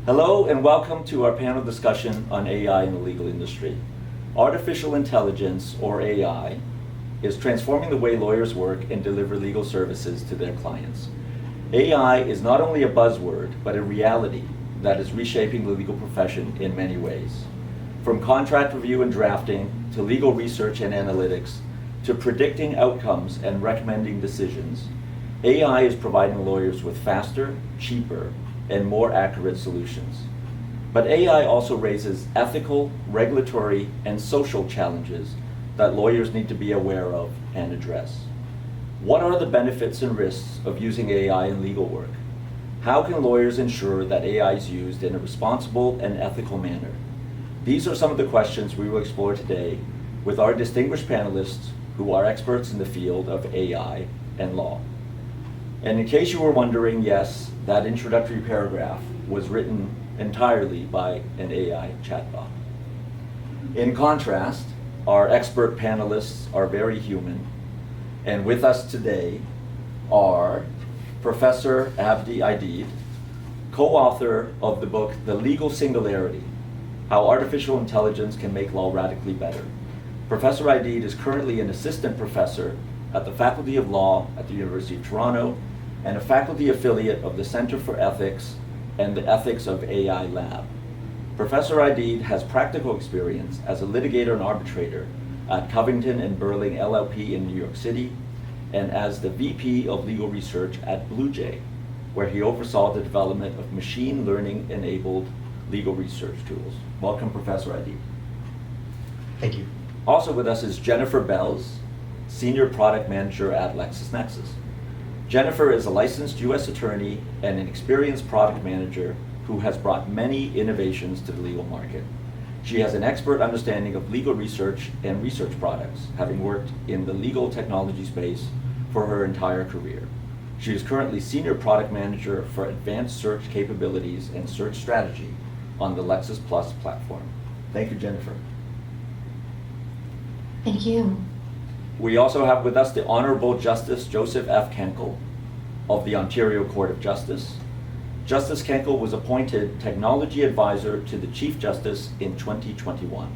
Hello and welcome to our panel discussion on AI in the legal industry. Artificial intelligence, or AI, is transforming the way lawyers work and deliver legal services to their clients. AI is not only a buzzword, but a reality that is reshaping the legal profession in many ways. From contract review and drafting, to legal research and analytics, to predicting outcomes and recommending decisions, AI is providing lawyers with faster, cheaper, and more accurate solutions. But AI also raises ethical, regulatory, and social challenges that lawyers need to be aware of and address. What are the benefits and risks of using AI in legal work? How can lawyers ensure that AI is used in a responsible and ethical manner? These are some of the questions we will explore today with our distinguished panelists who are experts in the field of AI and law. And in case you were wondering, yes, that introductory paragraph was written entirely by an AI chatbot. In contrast, our expert panelists are very human, and with us today are Professor Abdi Aidid, co-author of the book The Legal Singularity: How Artificial Intelligence Can Make Law Radically Better. Professor Aidid is currently an assistant professor at the Faculty of Law at the University of Toronto and a faculty affiliate of the Center for Ethics and the Ethics of AI Lab. Professor Aidid has practical experience as a litigator and arbitrator at Covington and Burling LLP in New York City, and as the VP of Legal Research at Blue Jay, where he oversaw the development of machine learning-enabled legal research tools. Welcome, Professor Aidid. Thank you. Also with us is Jennifer Bells, Senior Product Manager at LexisNexis. Jennifer is a licensed U.S. attorney and an experienced product manager who has brought many innovations to the legal market. She has an expert understanding of legal research and research products, having worked in the legal technology space for her entire career. She is currently Senior Product Manager for Advanced Search Capabilities and Search Strategy on the Lexis Plus platform. Thank you, Jennifer. Thank you. We also have with us the Honorable Justice Joseph F. Kenkel of the Ontario Court of Justice. Justice Kenkel was appointed Technology Advisor to the Chief Justice in 2021.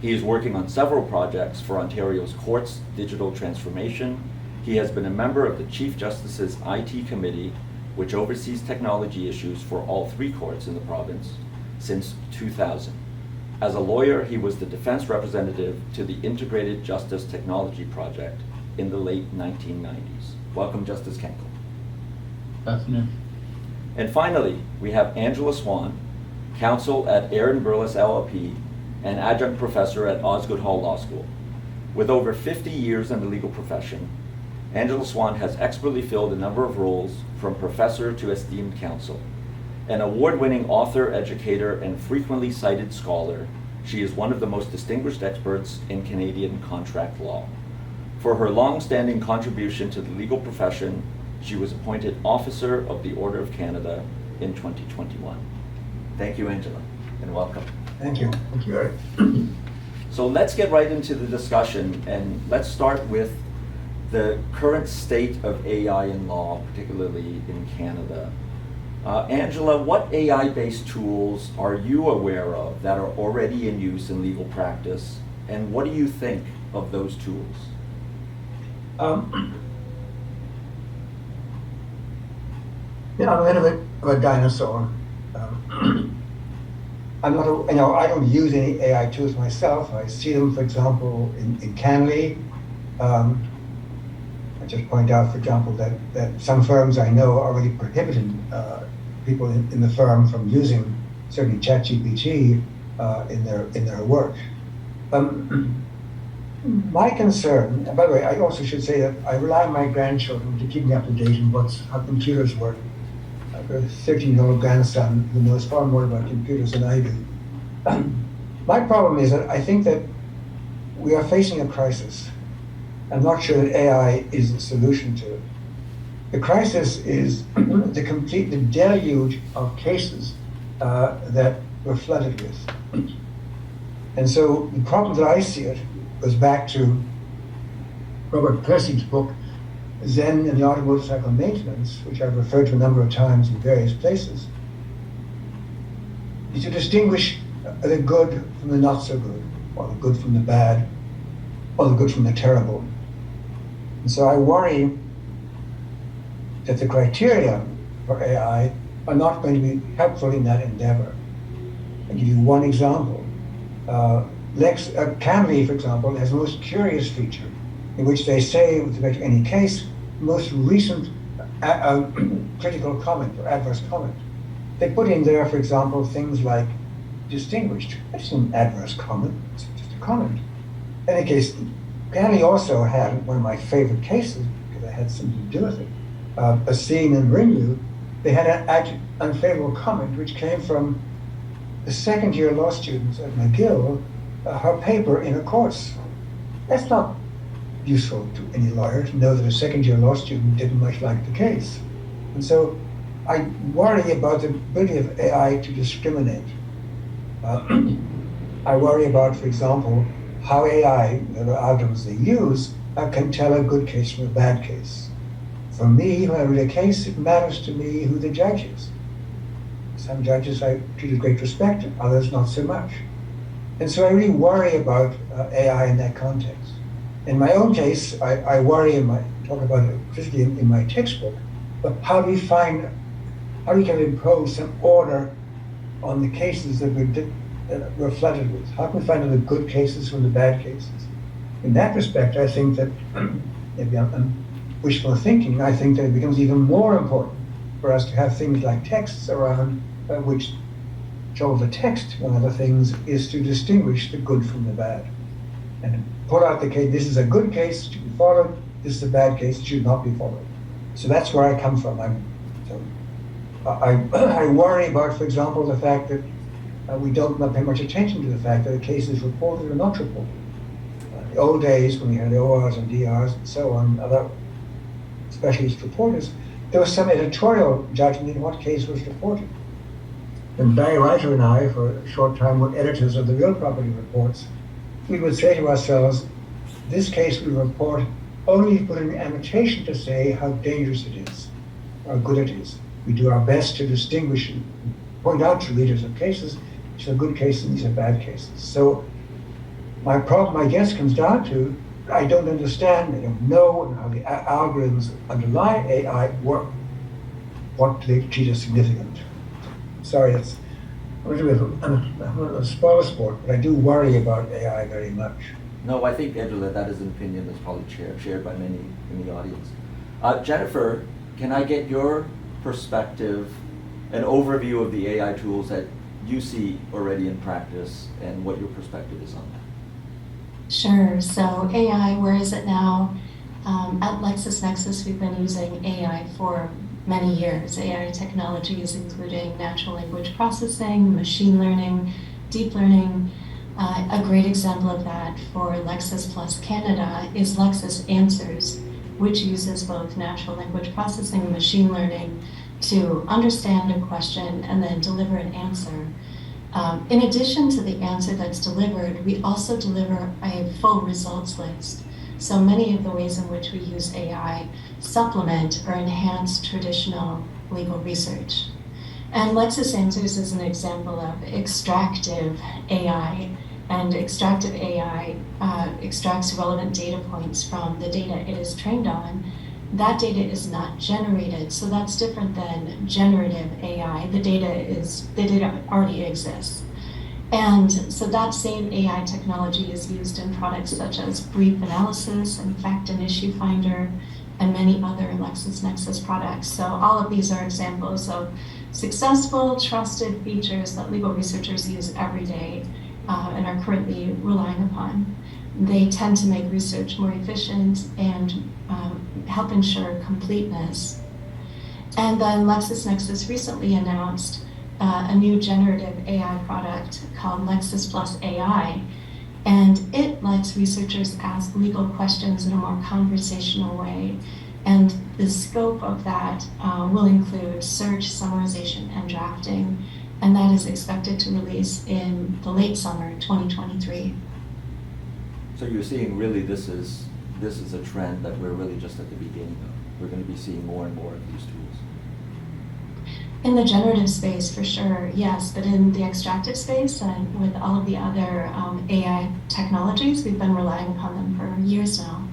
He is working on several projects for Ontario's courts' digital transformation. He has been a member of the Chief Justice's IT Committee, which oversees technology issues for all three courts in the province, since 2000. As a lawyer, he was the defense representative to the Integrated Justice Technology Project in the late 1990s. Welcome, Justice Kenkel. Good afternoon. And finally, we have Angela Swan, counsel at Aaron Burles LLP and adjunct professor at Osgoode Hall Law School. With over 50 years in the legal profession, Angela Swan has expertly filled a number of roles from professor to esteemed counsel. An award-winning author, educator, and frequently cited scholar, she is one of the most distinguished experts in Canadian contract law. For her long-standing contribution to the legal profession, she was appointed Officer of the Order of Canada in 2021. Thank you, Angela, and welcome. Thank you. Thank you, Eric. So let's get right into the discussion, and let's start with the current state of AI in law, particularly in Canada. Angela, what AI-based tools are you aware of that are already in use in legal practice, and what do you think of those tools? I'm a bit of a dinosaur. I'm not, I don't use any AI tools myself. I see them, for example, in Canley. I just point out, for example, that some firms I know are already prohibiting people in the firm from using certainly ChatGPT in their work. My concern, and by the way, I also should say that I rely on my grandchildren to keep me up to date on how computers work. I've got a 13-year-old grandson who knows far more about computers than I do. My problem is that I think that we are facing a crisis. I'm not sure that AI is the solution to it. The crisis is the deluge of cases that we're flooded with. And so the problem that I see it goes back to Robert Plessy's book, Zen and the Automotive Cycle Maintenance, which I've referred to a number of times in various places. is to distinguish the good from the not so good, or the good from the bad, or the good from the terrible. And so I worry that the criteria for AI are not going to be helpful in that endeavor. I'll give you one example. Cambly, for example, has a most curious feature in which they say, with respect to any case, most recent critical comment or adverse comment. They put in there, for example, things like distinguished. That's an adverse comment, it's just a comment. In any case, Cambly also had one of my favorite cases, because I had something to do with it, a scene in Ringu. They had an unfavorable comment which came from the second-year law students at McGill, her paper in a course. That's not useful to any lawyer to know that a second-year law student didn't much like the case. And so I worry about the ability of AI to discriminate. I worry about, for example, how AI, the algorithms they use, can tell a good case from a bad case. For me, when I read a case, it matters to me who the judge is. Some judges I treat with great respect, others not so much. And so I really worry about AI in that context. In my own case, I worry, talk about it particularly in my textbook, but how do we can impose some order on the cases that we're flooded with? How can we find the good cases from the bad cases? In that respect, I think that, maybe I'm wishful thinking, I think that it becomes even more important for us to have things like texts around which job of the text, one of the things, is to distinguish the good from the bad. And pull out the case, this is a good case, it should be followed, this is a bad case, it should not be followed. So that's where I come from. I worry about, for example, the fact that we don't pay much attention to the fact that a case is reported or not reported. The old days, when we had ORs and DRs and so on, other specialist reporters, there was some editorial judgment in what case was reported. And Barry Reiter and I, for a short time, were editors of the real property reports. We would say to ourselves, this case we report only to put an annotation to say how dangerous it is, how good it is. We do our best to distinguish and point out to readers of cases, these are good cases and these are bad cases. So my problem, I guess, comes down to, I don't understand, I don't know how the algorithms underlying AI work. What do they treat as significant? Sorry, I'm a spoiler sport, but I do worry about AI very much. No, I think, Angela, that is an opinion that's probably shared by many in the audience. Jennifer, can I get your perspective, an overview of the AI tools that you see already in practice and what your perspective is on that? Sure. So AI, where is it now? At LexisNexis, we've been using AI for many years. AI technologies, including natural language processing, machine learning, deep learning. A great example of that for Lexis Plus Canada is Lexis Answers, which uses both natural language processing and machine learning to understand a question and then deliver an answer. In addition to the answer that's delivered, we also deliver a full results list. So many of the ways in which we use AI supplement or enhance traditional legal research. And Lexis Answers is an example of extractive AI. And extractive AI extracts relevant data points from the data it is trained on. That data is not generated, so that's different than generative AI. The data already exists. And so that same AI technology is used in products such as brief analysis and fact and issue finder and many other LexisNexis products. So all of these are examples of successful, trusted features that legal researchers use every day and are currently relying upon. They tend to make research more efficient and help ensure completeness. And then LexisNexis recently announced a new generative AI product called Lexis Plus AI, and it lets researchers ask legal questions in a more conversational way. And the scope of that will include search, summarization, and drafting, and that is expected to release in the late summer 2023. So you're seeing really this is a trend that we're really just at the beginning of. We're going to be seeing more and more of these tools. In the generative space, for sure, yes, but in the extractive space and with all of the other AI technologies, we've been relying upon them for years now.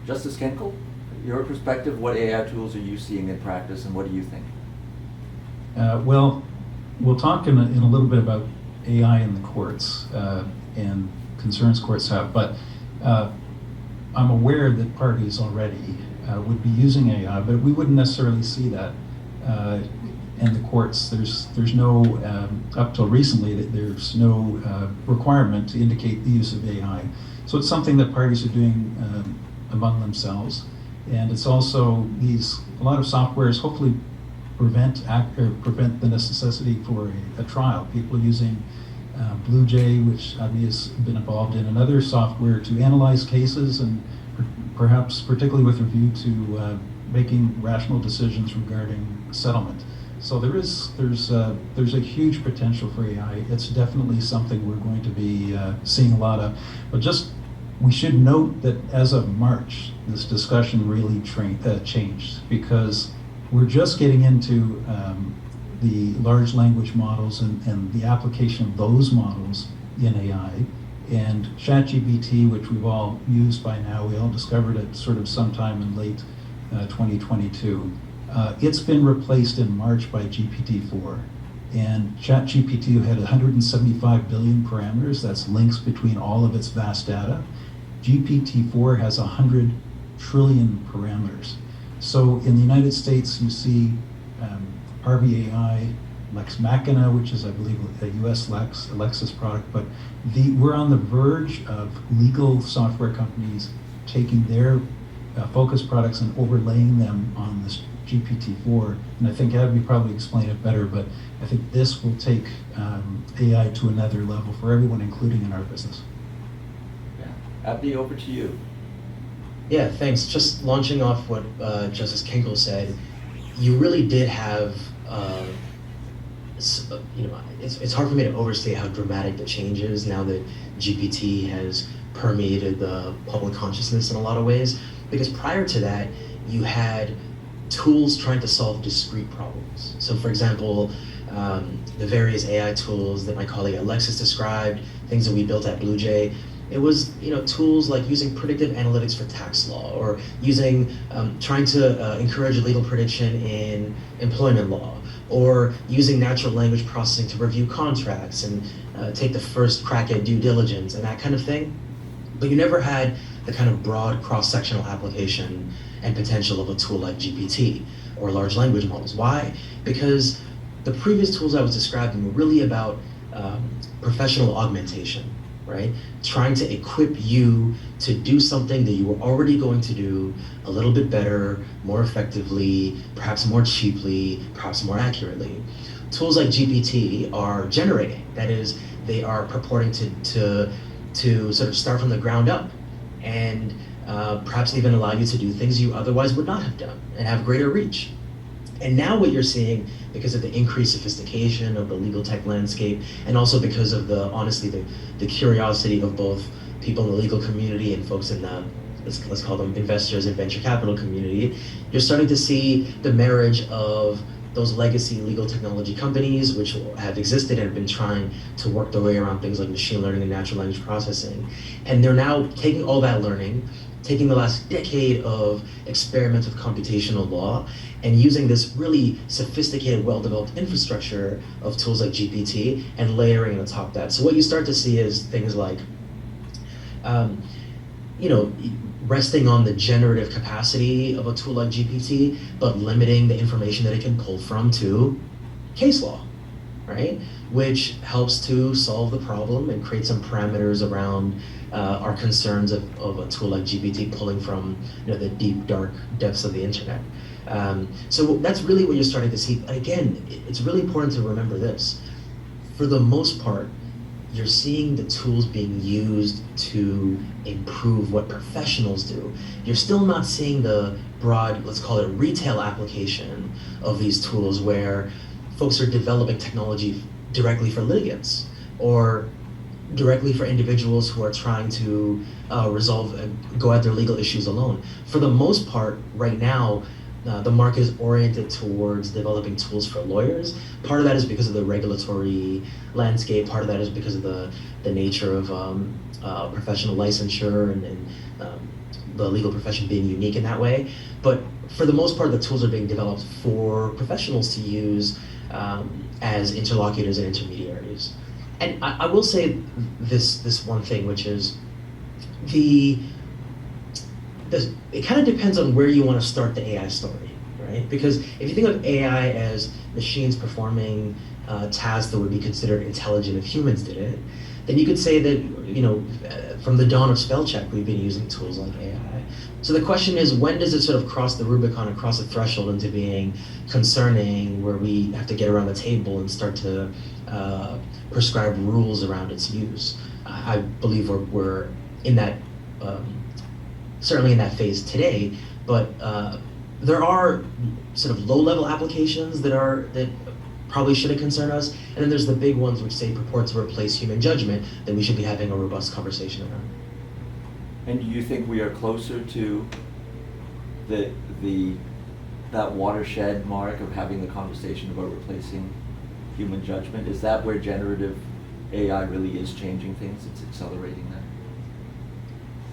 Justice Kenkel, your perspective, what AI tools are you seeing in practice and what do you think? Well, we'll talk in a little bit about AI in the courts and concerns courts have, but I'm aware that parties already would be using AI, but we wouldn't necessarily see that in the courts. There's no, up till recently, there's no requirement to indicate the use of AI. So it's something that parties are doing among themselves. And it's also a lot of softwares hopefully prevent the necessity for a trial. People using BlueJ, which Abby has been involved in, another software to analyze cases and perhaps particularly with review to making rational decisions regarding settlement. So there's a huge potential for AI. It's definitely something we're going to be seeing a lot of. But we should note that as of March, this discussion really changed, because we're just getting into the large language models and the application of those models in AI. And ChatGPT, which we've all used by now, we all discovered it sort of sometime in late 2022. It's been replaced in March by GPT-4. And ChatGPT had 175 billion parameters. That's links between all of its vast data. GPT-4 has 100 trillion parameters. So in the United States, you see Harvey AI, Lex Machina, which is, I believe, a US Lexis product, but we're on the verge of legal software companies taking their focus products and overlaying them on this GPT-4. And I think Abby probably explained it better, but I think this will take AI to another level for everyone, including in our business. Yeah. Abby, over to you. Yeah, thanks. Just launching off what Justice Kenkel said, you really did have, it's hard for me to overstate how dramatic the change is now that GPT has permeated the public consciousness in a lot of ways. Because prior to that, you had tools trying to solve discrete problems. So for example, the various AI tools that my colleague Alexis described, things that we built at BlueJ, it was tools like using predictive analytics for tax law, or trying to encourage legal prediction in employment law, or using natural language processing to review contracts and take the first crack at due diligence and that kind of thing. But you never had the kind of broad cross-sectional application and potential of a tool like GPT or large language models. Why? Because the previous tools I was describing were really about professional augmentation, right? Trying to equip you to do something that you were already going to do a little bit better, more effectively, perhaps more cheaply, perhaps more accurately. Tools like GPT are generating. That is, they are purporting to sort of start from the ground up and perhaps even allow you to do things you otherwise would not have done and have greater reach. And now what you're seeing, because of the increased sophistication of the legal tech landscape, and also because of honestly, the curiosity of both people in the legal community and folks in the, let's call them investors and venture capital community, you're starting to see the marriage of those legacy legal technology companies, which have existed and have been trying to work their way around things like machine learning and natural language processing. And they're now taking all that learning, taking the last decade of experiments with computational law, and using this really sophisticated, well-developed infrastructure of tools like GPT and layering on top of that. So what you start to see is things like, resting on the generative capacity of a tool like GPT, but limiting the information that it can pull from to case law, right? Which helps to solve the problem and create some parameters around our concerns of a tool like GPT pulling from the deep, dark depths of the internet. So that's really what you're starting to see. And again, it's really important to remember this. For the most part, you're seeing the tools being used to improve what professionals do. You're still not seeing the broad, let's call it retail application of these tools where folks are developing technology directly for litigants or directly for individuals who are trying to resolve and go at their legal issues alone. For the most part, right now, the market is oriented towards developing tools for lawyers. Part of that is because of the regulatory landscape. Part of that is because of the nature of professional licensure and the legal profession being unique in that way. But for the most part, the tools are being developed for professionals to use as interlocutors and intermediaries. And I will say this one thing, which is it kind of depends on where you want to start the AI story, right? Because if you think of AI as machines performing tasks that would be considered intelligent if humans did it, then you could say that, you know, from the dawn of spell check, we've been using tools like AI. So the question is, when does it sort of cross the Rubicon and cross the threshold into being concerning, where we have to get around the table and start to prescribe rules around its use? I believe we're in that, certainly in that phase today, but there are sort of low-level applications that probably shouldn't concern us, and then there's the big ones which say purport to replace human judgment that we should be having a robust conversation around. And do you think we are closer to that watershed mark of having the conversation about replacing human judgment? Is that where generative AI really is changing things? It's accelerating that?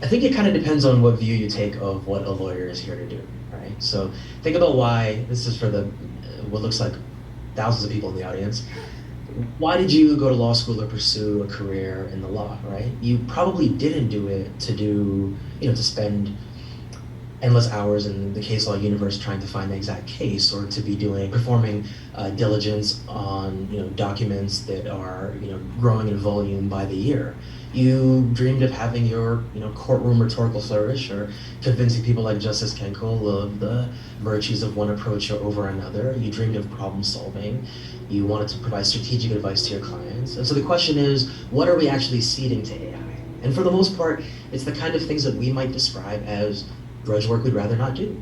I think it kind of depends on what view you take of what a lawyer is here to do, right? So think about why, this is for what looks like thousands of people in the audience. Why did you go to law school or pursue a career in the law, right? You probably didn't do it to spend endless hours in the case law universe trying to find the exact case, or to be performing diligence on documents that are growing in volume by the year. You dreamed of having your courtroom rhetorical flourish, or convincing people like Justice Kenkel of the virtues of one approach over another. You dreamed of problem solving. You wanted to provide strategic advice to your clients. And so the question is, what are we actually ceding to AI? And for the most part, it's the kind of things that we might describe as drudge work we'd rather not do,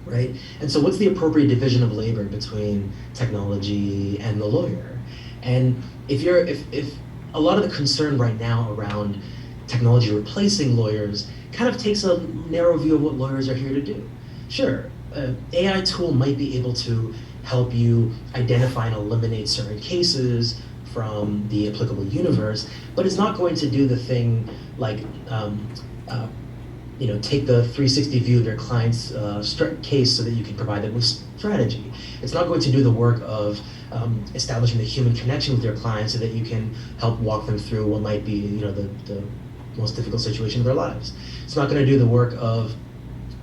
right? And so what's the appropriate division of labor between technology and the lawyer? And if a lot of the concern right now around technology replacing lawyers kind of takes a narrow view of what lawyers are here to do. Sure, an AI tool might be able to help you identify and eliminate certain cases from the applicable universe, but it's not going to do the thing like take the 360 view of your client's case so that you can provide them with strategy. It's not going to do the work of establishing the human connection with your client so that you can help walk them through what might be the most difficult situation of their lives. It's not going to do the work of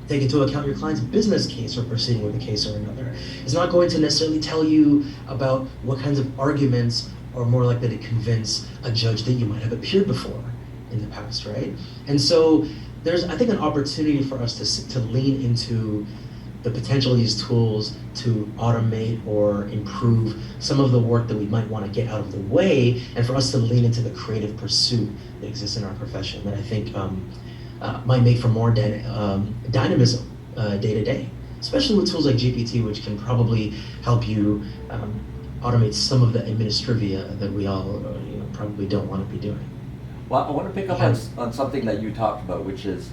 take into account your client's business case or proceeding with a case or another. It's not going to necessarily tell you about what kinds of arguments are more likely to convince a judge that you might have appeared before in the past, right? And so there's, I think, an opportunity for us to lean into the potential of these tools to automate or improve some of the work that we might want to get out of the way, and for us to lean into the creative pursuit that exists in our profession that I think might make for more dynamism day to day, especially with tools like GPT, which can probably help you automate some of the administrivia that we all probably don't want to be doing. Well, I want to pick up on something that you talked about, which is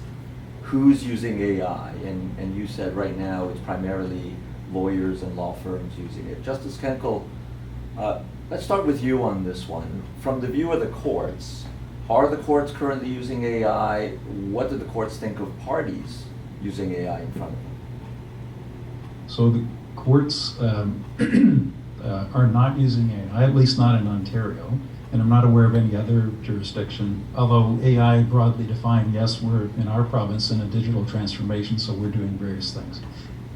who's using AI, and you said right now it's primarily lawyers and law firms using it. Justice Kenkel, let's start with you on this one. From the view of the courts, are the courts currently using AI? What do the courts think of parties using AI in front of them? So the courts are not using AI, at least not in Ontario. And I'm not aware of any other jurisdiction, although AI broadly defined, yes, we're in our province in a digital transformation, so we're doing various things,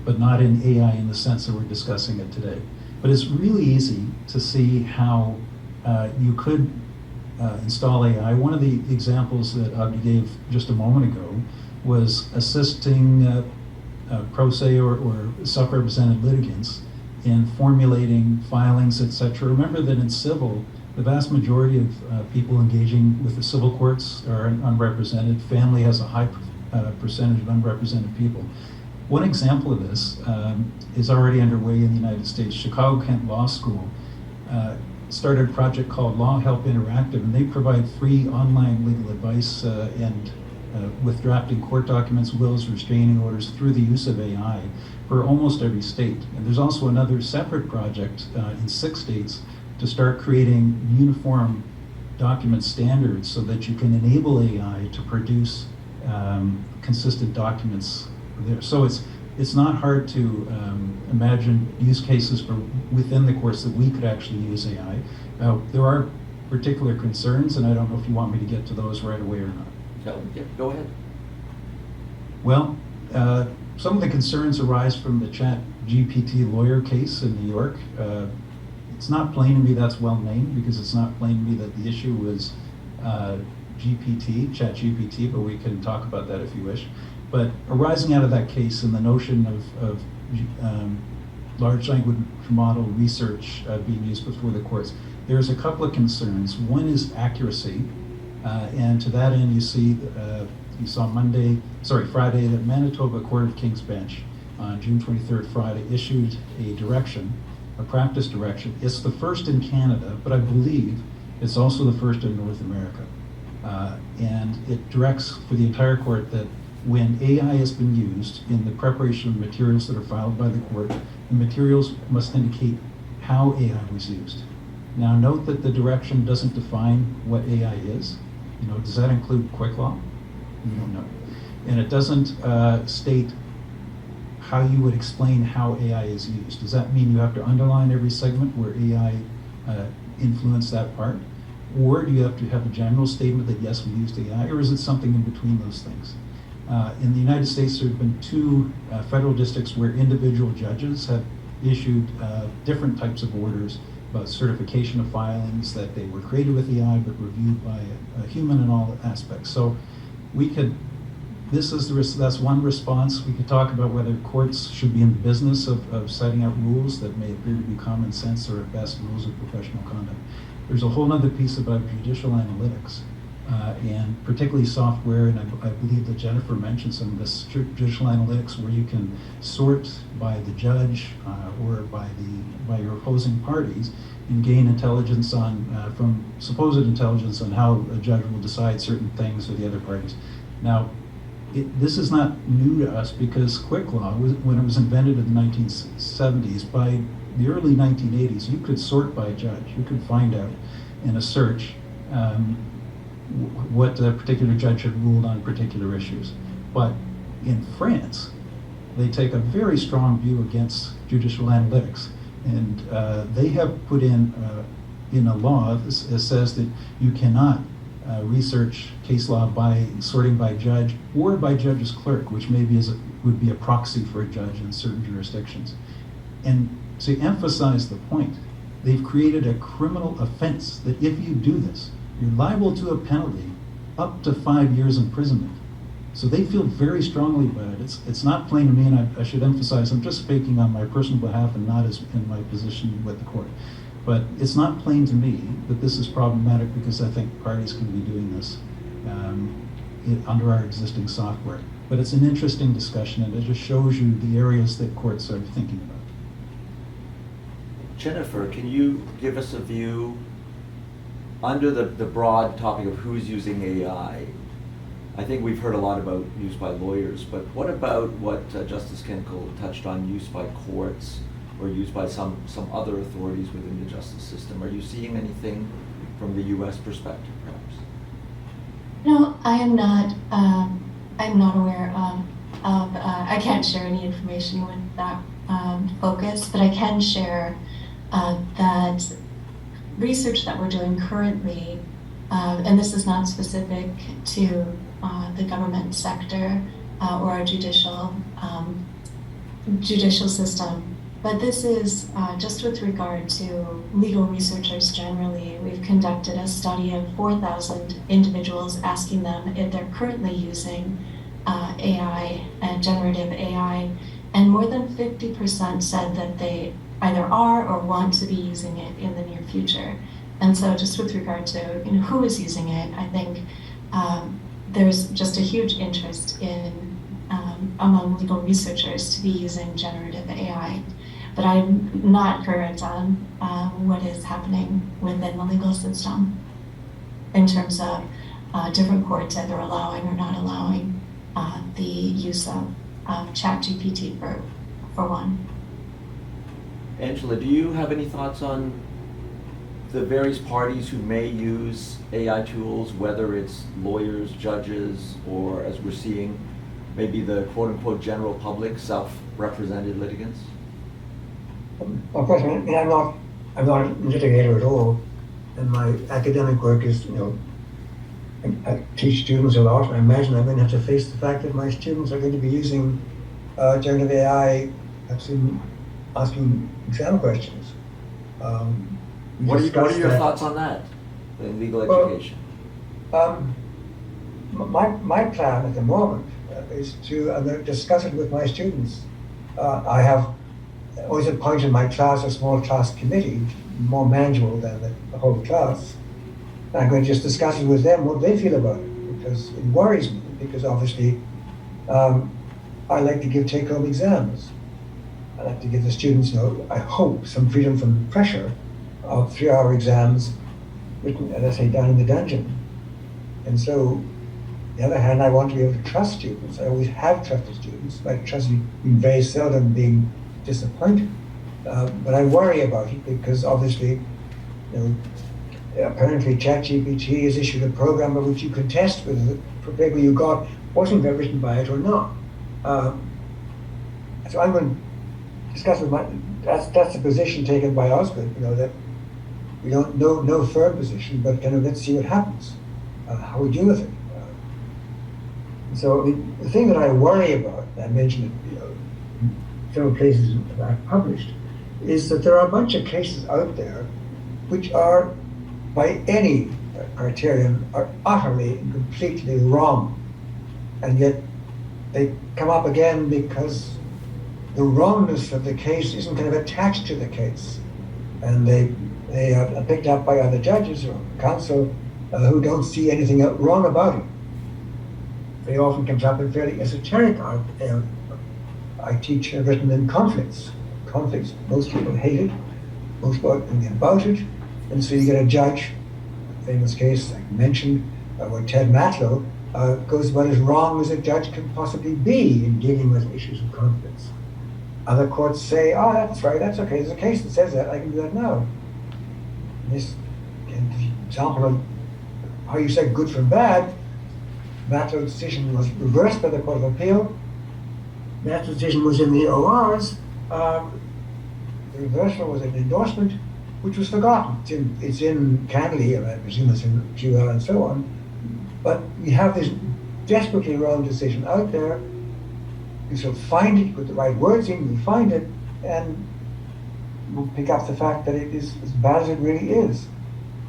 but not in AI in the sense that we're discussing it today. But it's really easy to see how you could install AI. One of the examples that Abdi gave just a moment ago was assisting pro se or self-represented litigants in formulating filings, etc. Remember that in civil, the vast majority of people engaging with the civil courts are unrepresented. Family has a high percentage of unrepresented people. One example of this is already underway in the United States. Chicago-Kent Law School started a project called Law Help Interactive, and they provide free online legal advice and with drafting court documents, wills, restraining orders through the use of AI for almost every state. And there's also another separate project in 6 states to start creating uniform document standards so that you can enable AI to produce consistent documents there. So it's not hard to imagine use cases for within the courts that we could actually use AI. There are particular concerns, and I don't know if you want me to get to those right away or not. Yeah, go ahead. Well, some of the concerns arise from the ChatGPT lawyer case in New York. It's not plain to me that's well named, because it's not plain to me that the issue was ChatGPT, but we can talk about that if you wish. But arising out of that case and the notion of large language model research being used before the courts, there's a couple of concerns. One is accuracy, and to that end, you saw Friday, the Manitoba Court of King's Bench on June 23rd, Friday, issued a direction, a practice direction. It's the first in Canada, but I believe it's also the first in North America. And it directs for the entire court that when AI has been used in the preparation of materials that are filed by the court, the materials must indicate how AI was used. Now, note that the direction doesn't define what AI is. Does that include quick law? We don't know. And it doesn't state how you would explain how AI is used. Does that mean you have to underline every segment where AI influenced that part? Or do you have to have a general statement that, yes, we used AI, or is it something in between those things? In the United States, there have been 2 federal districts where individual judges have issued different types of orders about certification of filings, that they were created with AI but reviewed by a human in all aspects. So that's one response. We could talk about whether courts should be in the business of setting out rules that may appear to be common sense or at best rules of professional conduct. There's a whole other piece about judicial analytics, and particularly software, and I believe that Jennifer mentioned some of this judicial analytics where you can sort by the judge or by your opposing parties and gain intelligence from supposed intelligence on how a judge will decide certain things or the other parties. Now, this is not new to us, because quick law, when it was invented in the 1970s, by the early 1980s, you could sort by judge. You could find out in a search what a particular judge had ruled on particular issues. But in France, they take a very strong view against judicial analytics, and they have put in a law that says that you cannot research case law by sorting by judge or by judge's clerk, which maybe would be a proxy for a judge in certain jurisdictions. And to emphasize the point, they've created a criminal offense that if you do this, you're liable to a penalty up to 5 years imprisonment. So they feel very strongly about it. It's not plain to me, and I should emphasize, I'm just speaking on my personal behalf and not as in my position with the court. But it's not plain to me that this is problematic, because I think parties can be doing this under our existing software. But it's an interesting discussion, and it just shows you the areas that courts are thinking about. Jennifer, can you give us a view under the broad topic of who's using AI? I think we've heard a lot about use by lawyers, but what about what Justice Kenkel touched on, use by courts or used by some other authorities within the justice system? Are you seeing anything from the U.S. perspective, perhaps? No, I am not. I'm not aware of. I can't share any information with that focus, but I can share that research that we're doing currently, and this is not specific to the government sector or our judicial system, but this is just with regard to legal researchers generally. We've conducted a study of 4,000 individuals, asking them if they're currently using AI, generative AI, and more than 50% said that they either are or want to be using it in the near future. And so just with regard to who is using it, I think there's just a huge interest in among legal researchers to be using generative AI. But I'm not current on what is happening within the legal system in terms of different courts either allowing or not allowing the use of ChatGPT for one. Angela, do you have any thoughts on the various parties who may use AI tools, whether it's lawyers, judges, or as we're seeing, maybe the quote-unquote general public, self-represented litigants? Of course, I mean, I'm not a litigator at all, and my academic work is, I teach students a lot. I imagine I'm going to have to face the fact that my students are going to be using generative AI, perhaps in asking exam questions. What are your thoughts on that in legal education? My plan at the moment is to discuss it with my students. I have always appointed in my class a small class committee, more manageable than the whole class. And I'm going to just discuss it with them, what they feel about it, because it worries me, because obviously I like to give take-home exams. I like to give the students, I hope, some freedom from pressure of 3-hour exams written, as I say, down in the dungeon. And so, on the other hand, I want to be able to trust students. I always have trusted students. I trust them very seldom being disappointed. But I worry about it because obviously, apparently ChatGPT has issued a program by which you can test whether the paper you got wasn't written by it or not. So I'm going to discuss with that's the position taken by Osgood, that we don't know no firm position, but let's see what happens, how we deal with it. So the thing that I worry about, I mentioned it, in several places that I've published, is that there are a bunch of cases out there which are, by any criterion, are utterly and completely wrong, and yet they come up again because the wrongness of the case isn't kind of attached to the case, and they are picked up by other judges or counsel who don't see anything wrong about it. They often comes up in fairly esoteric art. I teach written in conflicts. Conflicts, most people hate it, most people think about it, and so you get a judge, a famous case I mentioned, where Ted Matlow goes about as wrong as a judge can possibly be in dealing with issues of conflicts. Other courts say, oh, that's right, that's okay, there's a case that says that, I can do that now. This example of how you say good from bad, Matlow's decision was reversed by the Court of Appeal. Matlow's decision was in the ORs. The reversal was an endorsement, which was forgotten. It's in Canley, and I presume it's in QL and so on. But we have this desperately wrong decision out there. You shall find it with the right words in, you find it, and we'll pick up the fact that it is as bad as it really is.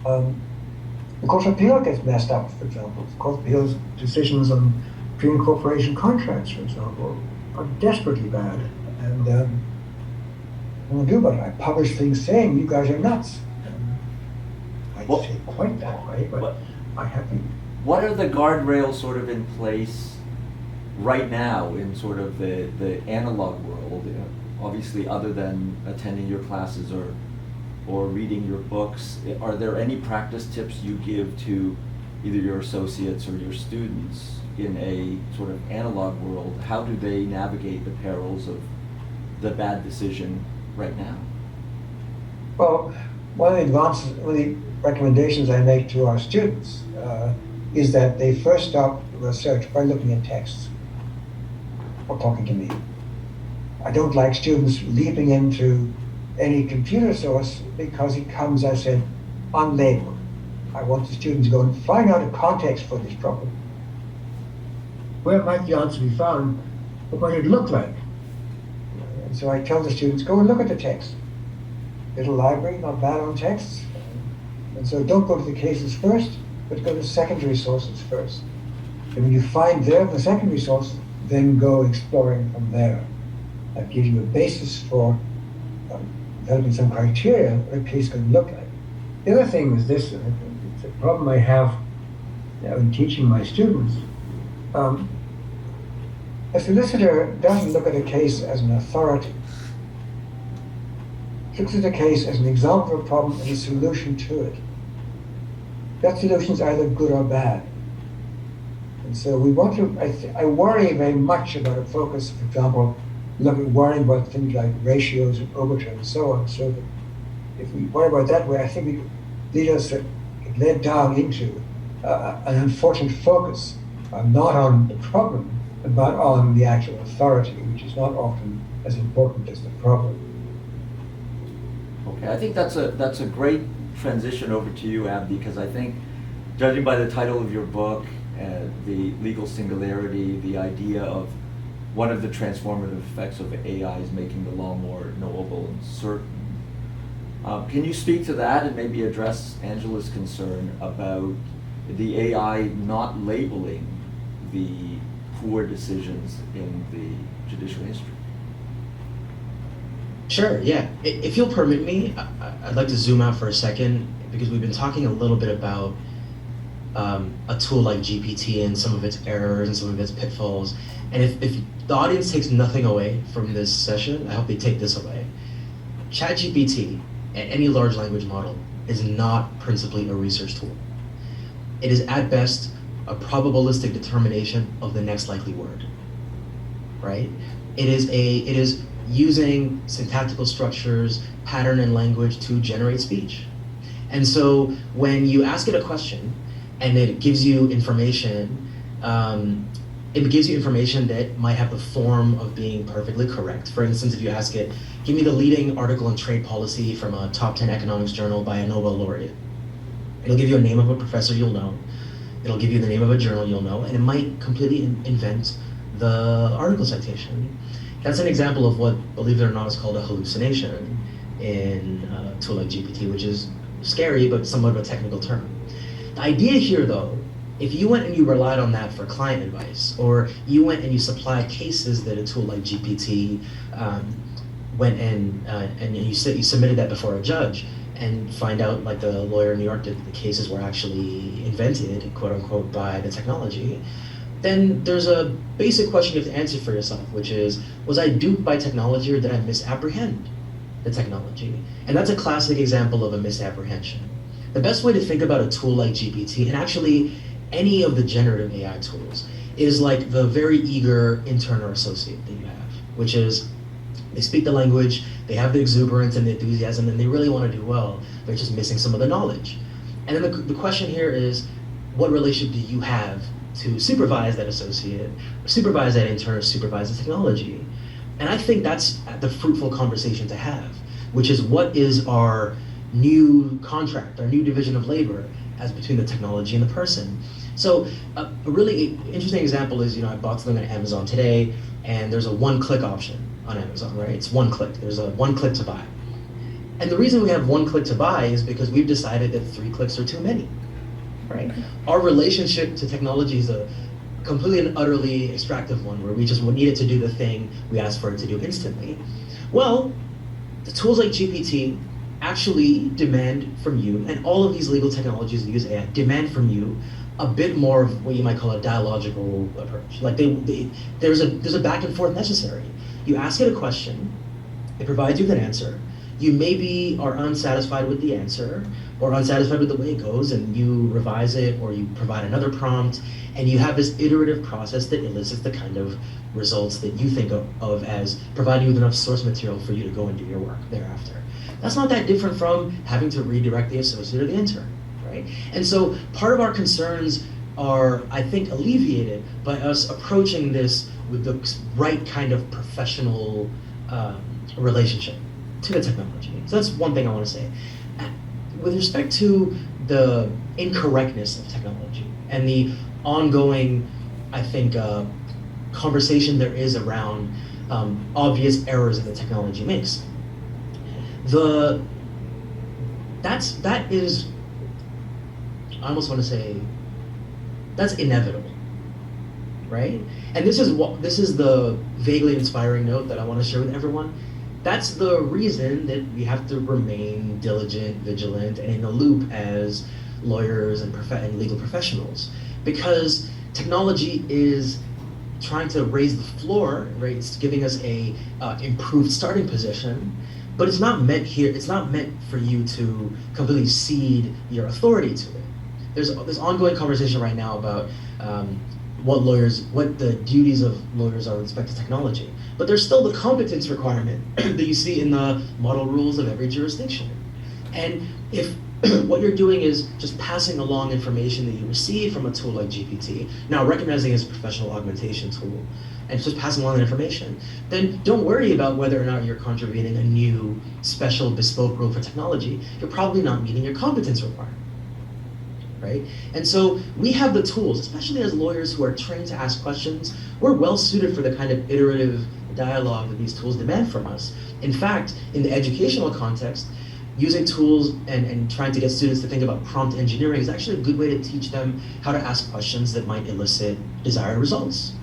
The Court of Appeal gets messed up, for example. The Court of Appeal's decisions on pre-incorporation contracts, for example, are desperately bad. And what do I do about it? I publish things saying, you guys are nuts. I Well, say quite that way, but I haven't. What are the guardrails sort of in place right now in sort of the analog world? Obviously, other than attending your classes or reading your books, are there any practice tips you give to either your associates or your students in a sort of analog world? How do they navigate the perils of the bad decision right now? Well, one of the recommendations I make to our students is that they first start research by looking at texts or talking to me. I don't like students leaping into any computer source because it comes, as I said, unlabeled. I want the students to go and find out a context for this problem. Where might the answer be found? What might it look like? And so I tell the students, go and look at the text. Little library, not bad on texts. And so don't go to the cases first, but go to secondary sources first. And when you find there the secondary source, then go exploring from there. That gives you a basis for developing some criteria what a case could look like. The other thing is this, and it's a problem I have in teaching my students. A solicitor doesn't look at a case as an authority. Looks at a case as an example of a problem and a solution to it. That solution is either good or bad. And so we want to, I worry very much about a focus, for example, worrying about things like ratios and overture and so on. So that if we worry about that way, I think we could lead us to get led down into an unfortunate focus, not on the problem, but on the actual authority, which is not often as important as the problem. Okay, I think that's a great transition over to you, Abdi, because I think, judging by the title of your book, the legal singularity, the idea of one of the transformative effects of AI is making the law more knowable and certain. Can you speak to that and maybe address Angela's concern about the AI not labeling the poor decisions in the judicial history? Sure, yeah. If you'll permit me, I'd like to zoom out for a second, because we've been talking a little bit about a tool like GPT and some of its errors and some of its pitfalls. And if the audience takes nothing away from this session, I hope they take this away. ChatGPT and any large language model is not principally a research tool. It is at best a probabilistic determination of the next likely word, right? It is using syntactical structures, pattern and language to generate speech. And so when you ask it a question and it gives you information, that might have the form of being perfectly correct. For instance, if you ask it, give me the leading article in trade policy from a top 10 economics journal by a Nobel laureate. It'll give you a name of a professor you'll know. It'll give you the name of a journal you'll know, and it might completely invent the article citation. That's an example of what, believe it or not, is called a hallucination in a tool like GPT, which is scary, but somewhat of a technical term. The idea here, though, if you went and you relied on that for client advice, or you went and you supplied cases that a tool like GPT went and you submitted that before a judge, and find out, like the lawyer in New York did, the cases were actually invented, quote unquote, by the technology, then there's a basic question you have to answer for yourself, which is, was I duped by technology or did I misapprehend the technology? And that's a classic example of a misapprehension. The best way to think about a tool like GPT, and actually any of the generative AI tools, is like the very eager intern or associate that you have, which is, they speak the language, they have the exuberance and the enthusiasm, and they really want to do well. They're just missing some of the knowledge. And then the question here is, what relationship do you have to supervise that associate, supervise that intern, or supervise the technology? And I think that's the fruitful conversation to have, which is, what is our new contract, our new division of labor as between the technology and the person? So a really interesting example is, I bought something on Amazon today, and there's a one-click option on Amazon, right? It's one click. There's a one click to buy. And the reason we have one click to buy is because we've decided that 3 clicks are too many, right? Our relationship to technology is a completely and utterly extractive one, where we just need it to do the thing we ask for it to do instantly. Well, the tools like GPT actually demand from you, and all of these legal technologies that use AI demand from you a bit more of what you might call a dialogical approach. Like there's a back and forth necessary. You ask it a question, it provides you with an answer. You maybe are unsatisfied with the answer, or unsatisfied with the way it goes, and you revise it, or you provide another prompt, and you have this iterative process that elicits the kind of results that you think of as providing you with enough source material for you to go and do your work thereafter. That's not that different from having to redirect the associate or the intern, right? And so part of our concerns are, I think, alleviated by us approaching this with the right kind of professional relationship to the technology. So that's one thing I want to say. With respect to the incorrectness of technology and the ongoing, I think, conversation there is around obvious errors that the technology makes, that is, I almost want to say, that's inevitable, right? And this is the vaguely inspiring note that I want to share with everyone. That's the reason that we have to remain diligent, vigilant, and in the loop as lawyers and legal professionals, because technology is trying to raise the floor, right? It's giving us a improved starting position, but it's not meant here. It's not meant for you to completely cede your authority to it. There's ongoing conversation right now about what the duties of lawyers are with respect to technology. But there's still the competence requirement that you see in the model rules of every jurisdiction. And if what you're doing is just passing along information that you receive from a tool like GPT, now recognizing it's a professional augmentation tool, and just passing along that information, then don't worry about whether or not you're contravening a new special bespoke rule for technology. You're probably not meeting your competence requirement, right? And so we have the tools, especially as lawyers who are trained to ask questions. We're well suited for the kind of iterative dialogue that these tools demand from us. In fact, in the educational context, using tools and trying to get students to think about prompt engineering is actually a good way to teach them how to ask questions that might elicit desired results.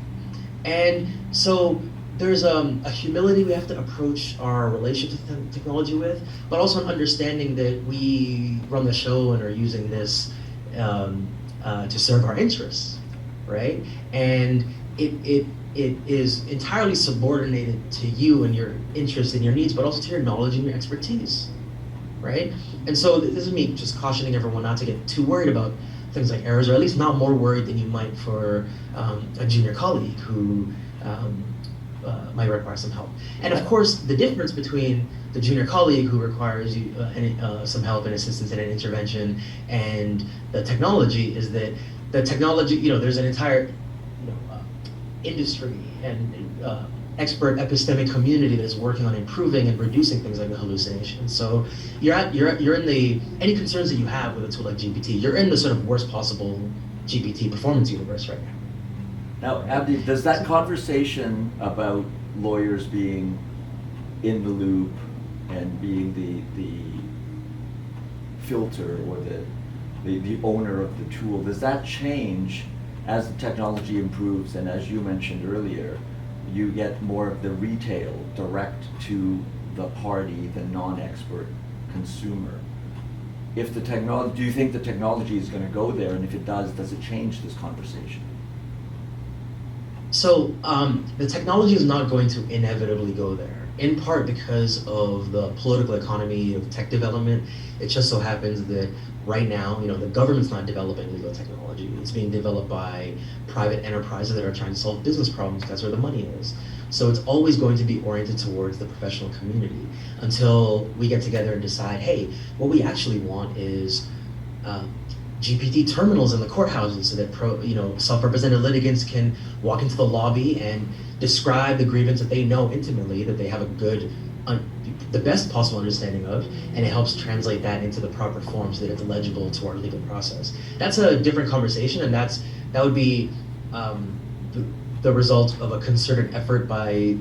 And so there's a humility we have to approach our relationship to technology with, but also an understanding that we run the show and are using this to serve our interests, right? And it is entirely subordinated to you and your interests and your needs, but also to your knowledge and your expertise, right? And so this is me just cautioning everyone not to get too worried about things like errors, or at least not more worried than you might for a junior colleague who might require some help. And of course, the difference between the junior colleague who requires you some help and assistance and an intervention and the technology is that the technology, there's an entire industry and expert epistemic community that's working on improving and reducing things like the hallucinations. So you're in the, any concerns that you have with a tool like GPT, you're in the sort of worst possible GPT performance universe right now. Now, Abdi, does that conversation about lawyers being in the loop and being the filter or the owner of the tool, does that change as the technology improves, and as you mentioned earlier, you get more of the retail, direct to the party, the non-expert consumer? If the technology, do you think the technology is going to go there, and if it does it change this conversation? So the technology is not going to inevitably go there, in part because of the political economy of tech development. It just so happens that right now, the government's not developing legal technology. It's being developed by private enterprises that are trying to solve business problems. That's where the money is. So it's always going to be oriented towards the professional community until we get together and decide, hey, what we actually want is GPT terminals in the courthouses so that self-represented litigants can walk into the lobby and describe the grievance that they know intimately, that they have a good, the best possible understanding of, and it helps translate that into the proper form so that it's legible to our legal process. That's a different conversation, and that would be the result of a concerted effort by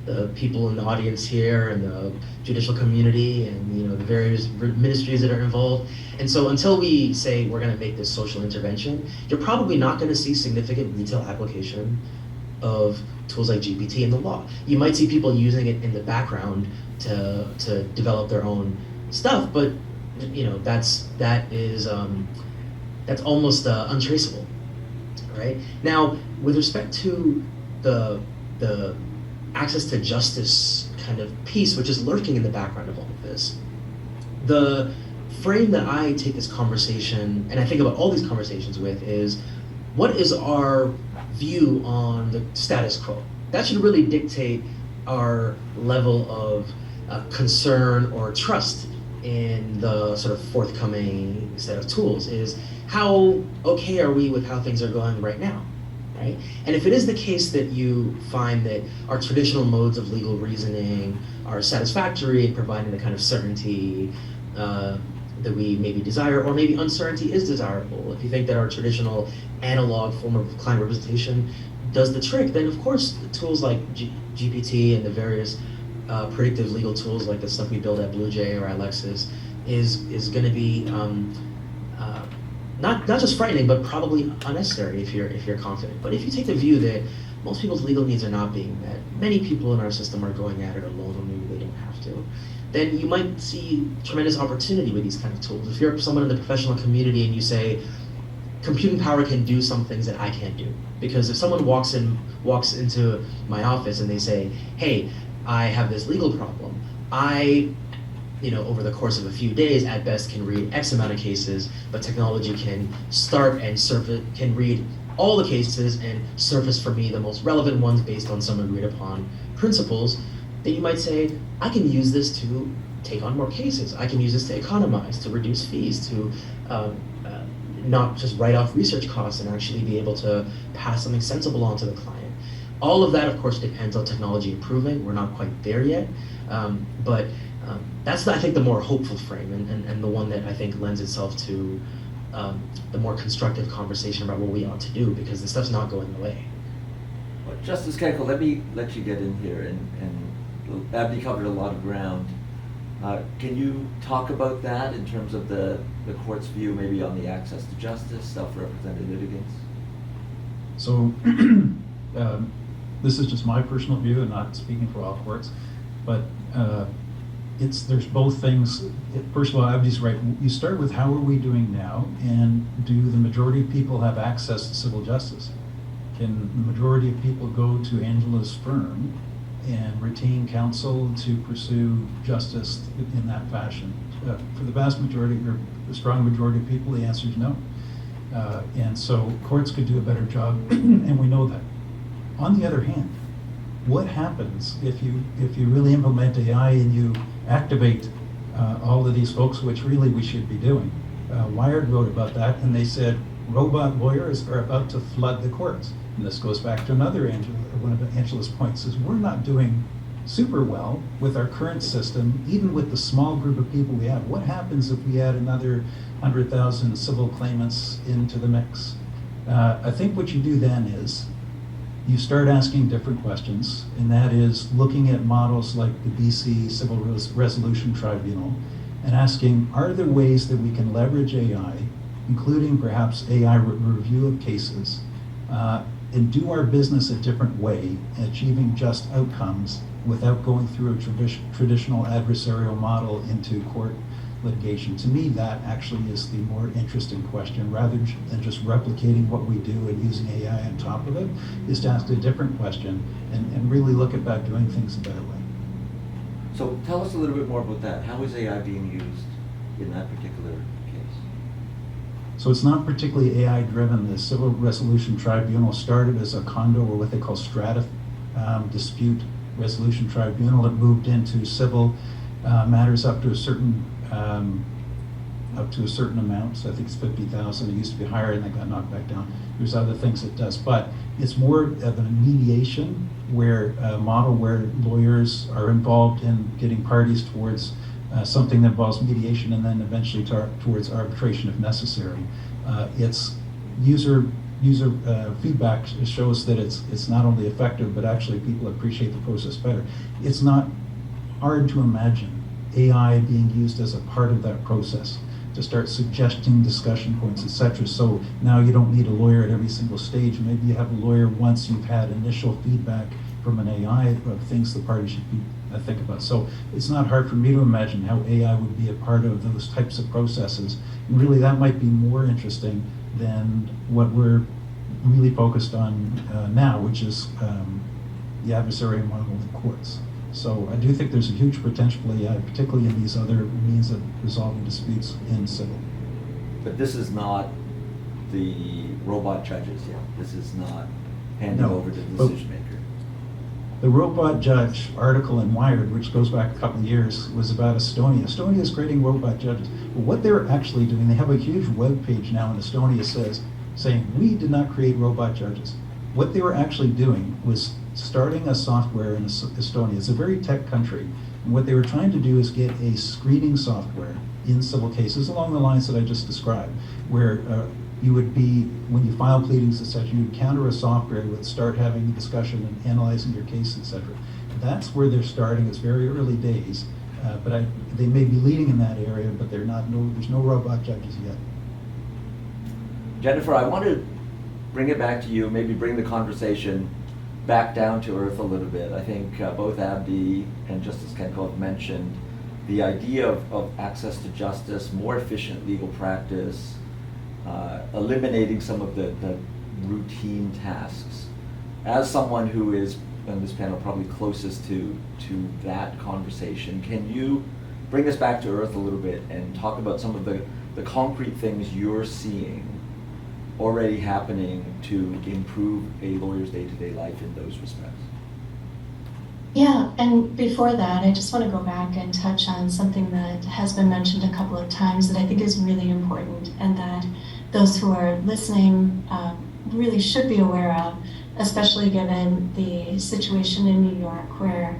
the people in the audience here and the judicial community and the various ministries that are involved. And so until we say we're going to make this social intervention, you're probably not going to see significant retail application of tools like GPT in the law. You might see people using it in the background to develop their own stuff, but that's almost untraceable, right? Now, with respect to the access to justice kind of piece, which is lurking in the background of all of this, the frame that I take this conversation, and I think about all these conversations with, is what is our view on the status quo? That should really dictate our level of concern or trust in the sort of forthcoming set of tools. Is how okay are we with how things are going right now, right? And if it is the case that you find that our traditional modes of legal reasoning are satisfactory in providing the kind of certainty that we maybe desire, or maybe uncertainty is desirable, if you think that our traditional analog form of client representation does the trick, then of course the tools like GPT and the various predictive legal tools like the stuff we build at BlueJ or at Lexis is going to be not just frightening, but probably unnecessary if you're confident. But if you take the view that most people's legal needs are not being met, many people in our system are going at it alone, or maybe they don't have to, then you might see tremendous opportunity with these kind of tools. If you're someone in the professional community and you say, computing power can do some things that I can't do. Because if someone walks into my office and they say, hey, I have this legal problem, I over the course of a few days, at best, can read X amount of cases, but technology can start and can read all the cases and surface for me the most relevant ones based on some agreed upon principles, then you might say, I can use this to take on more cases. I can use this to economize, to reduce fees, to not just write off research costs and actually be able to pass something sensible on to the client. All of that, of course, depends on technology improving. We're not quite there yet, but that's, I think, the more hopeful frame and the one that I think lends itself to the more constructive conversation about what we ought to do, because the stuff's not going away. Well, Justice Kenkel, let me let you get in here, and Abdi covered a lot of ground. Can you talk about that in terms of the court's view maybe on the access to justice, self-represented litigants? So this is just my personal view and not speaking for all courts, but there's both things. First of all, Abdi's right. You start with how are we doing now, and do the majority of people have access to civil justice? Can the majority of people go to Angela's firm and retain counsel to pursue justice in that fashion? For the vast majority, or the strong majority of people, the answer is no. And so courts could do a better job, and we know that. On the other hand, what happens if you really implement AI and you activate all of these folks, which really we should be doing? Wired wrote about that, and they said robot lawyers are about to flood the courts. And this goes back to one of Angela's points, is we're not doing super well with our current system, even with the small group of people we have. What happens if we add another 100,000 civil claimants into the mix? I think what you do then is you start asking different questions, and that is looking at models like the BC Civil Resolution Tribunal and asking, are there ways that we can leverage AI, including perhaps AI review of cases, and do our business a different way, achieving just outcomes without going through a traditional adversarial model into court litigation? To me, that actually is the more interesting question, rather than just replicating what we do and using AI on top of it, is to ask a different question and really look about doing things a better way. So tell us a little bit more about that. How is AI being used in that particular case? So it's not particularly AI driven. The Civil Resolution Tribunal started as a condo, or what they call strata dispute resolution tribunal. It moved into civil matters up to a certain amount. So I think it's 50,000. It used to be higher, and that got knocked back down. There's other things it does, but it's more of a mediation model where lawyers are involved in getting parties towards something that involves mediation, and then eventually towards arbitration if necessary. It's user feedback shows that it's not only effective, but actually people appreciate the process better. It's not hard to imagine AI being used as a part of that process to start suggesting discussion points, etc. So now you don't need a lawyer at every single stage. Maybe you have a lawyer once you've had initial feedback from an AI of things the party should be think about. So it's not hard for me to imagine how AI would be a part of those types of processes. And really, that might be more interesting than what we're really focused on now, which is the adversarial model of the courts. So I do think there's a huge potential for AI, particularly in these other means of resolving disputes in civil. But this is not the robot judges yet. This is not handing over to the decision maker. The robot judge article in Wired, which goes back a couple of years, was about Estonia. Estonia is creating robot judges. But what they're actually doing, they have a huge web page now in Estonia saying, we did not create robot judges. What they were actually doing was starting a software in Estonia. It's a very tech country. And what they were trying to do is get a screening software in civil cases along the lines that I just described, where you would be, when you file pleadings, etc., you would counter a software that would start having a discussion and analyzing your case, etc. That's where they're starting. It's very early days, but they may be leading in that area, but there's no robot judges yet. Jennifer, I want to bring it back to you, maybe bring the conversation back down to earth a little bit. I think both Abdi and Justice Kenkel have mentioned the idea of access to justice, more efficient legal practice, eliminating some of the routine tasks. As someone who is on this panel probably closest to that conversation, can you bring us back to earth a little bit and talk about some of the concrete things you're seeing already happening to improve a lawyer's day-to-day life in those respects? Yeah, and before that, I just want to go back and touch on something that has been mentioned a couple of times that I think is really important, and that those who are listening really should be aware of, especially given the situation in New York where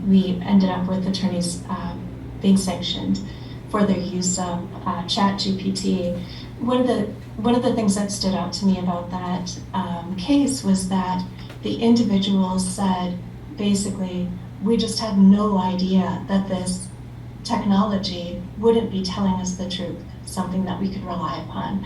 we ended up with attorneys being sanctioned for their use of ChatGPT. One of the things that stood out to me about that case was that the individuals said, basically, we just had no idea that this technology wouldn't be telling us the truth, something that we could rely upon.